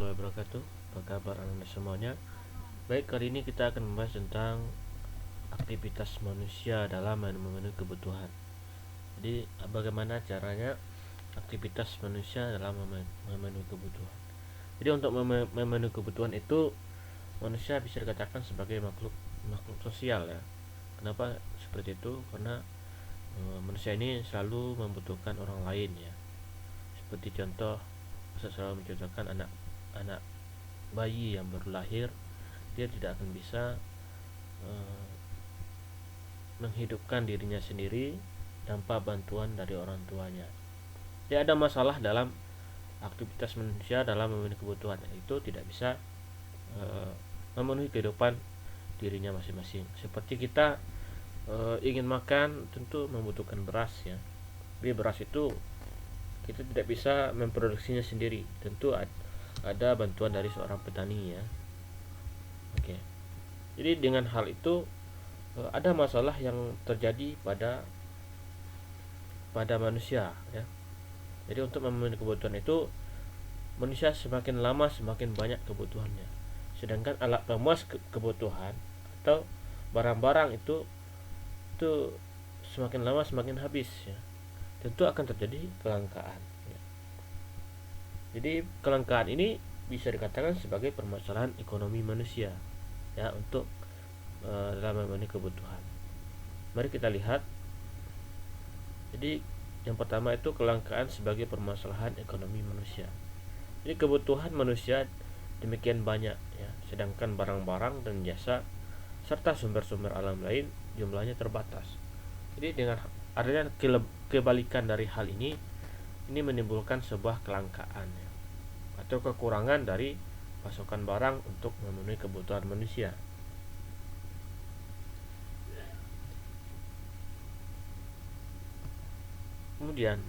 warahmatullahi wabarakatuh. Apa kabar anda semuanya? Baik, kali ini kita akan membahas tentang aktivitas manusia dalam memenuhi kebutuhan. Jadi, bagaimana caranya aktivitas manusia dalam memenuhi kebutuhan. Jadi, untuk memenuhi kebutuhan itu manusia bisa dikatakan sebagai makhluk sosial ya. Kenapa seperti itu? Karena manusia ini selalu membutuhkan orang lain ya. Seperti contoh, saya selalu mencontohkan anak bayi yang baru lahir, dia tidak akan bisa menghidupkan dirinya sendiri tanpa bantuan dari orang tuanya. Tidak ada masalah dalam aktivitas manusia dalam memenuhi kebutuhan, itu tidak bisa memenuhi kehidupan dirinya masing-masing. Seperti kita ingin makan, tentu membutuhkan beras ya. Jadi beras itu kita tidak bisa memproduksinya sendiri, tentu ada bantuan dari seorang petani ya. Oke. Jadi dengan hal itu ada masalah yang terjadi pada manusia ya. Jadi untuk memenuhi kebutuhan itu manusia semakin lama semakin banyak kebutuhannya. Sedangkan alat pemuas kebutuhan atau barang-barang itu semakin lama semakin habis ya. Tentu akan terjadi kelangkaan ya. Jadi kelangkaan ini bisa dikatakan sebagai permasalahan ekonomi manusia ya, untuk dalam memenuhi kebutuhan. Mari kita lihat. Jadi yang pertama itu kelangkaan sebagai permasalahan ekonomi manusia. Jadi kebutuhan manusia demikian banyak ya, sedangkan barang-barang dan jasa serta sumber-sumber alam lain jumlahnya terbatas. Jadi dengan adanya kebalikan dari hal ini menimbulkan sebuah kelangkaan ya, atau kekurangan dari pasokan barang untuk memenuhi kebutuhan manusia. Kemudian,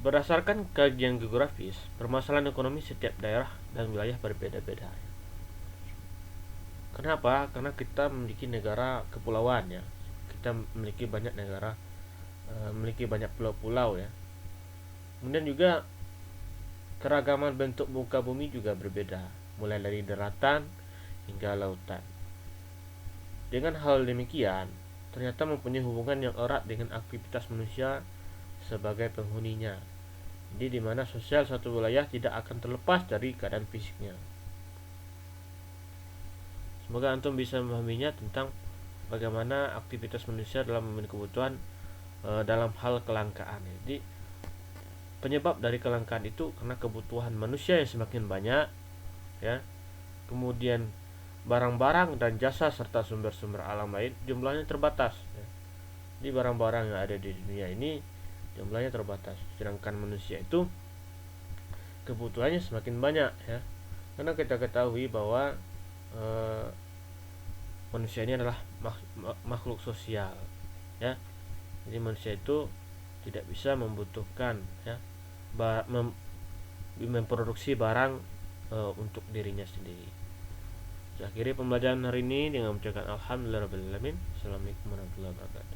berdasarkan kajian geografis, permasalahan ekonomi setiap daerah dan wilayah berbeda-beda. Kenapa? Karena kita memiliki negara kepulauan ya. Kita memiliki banyak negara, memiliki banyak pulau-pulau ya. Kemudian juga keragaman bentuk muka bumi juga berbeda, mulai dari daratan hingga lautan. Dengan hal demikian, ternyata mempunyai hubungan yang erat dengan aktivitas manusia sebagai penghuninya. Jadi di mana sosial suatu wilayah tidak akan terlepas dari keadaan fisiknya. Semoga antum bisa memahaminya tentang bagaimana aktivitas manusia dalam memenuhi kebutuhan dalam hal kelangkaan. Jadi penyebab dari kelangkaan itu karena kebutuhan manusia yang semakin banyak ya. Kemudian barang-barang dan jasa serta sumber-sumber alam lain jumlahnya terbatas ya. Jadi barang-barang yang ada di dunia ini jumlahnya terbatas, sedangkan manusia itu kebutuhannya semakin banyak ya. Karena kita ketahui bahwa manusia ini adalah makhluk sosial ya. Jadi manusia itu tidak bisa membutuhkan ya memproduksi barang untuk dirinya sendiri. Saya akhiri pembelajaran hari ini dengan mengucapkan alhamdulillahirabbil alamin. Assalamualaikum warahmatullahi wabarakatuh.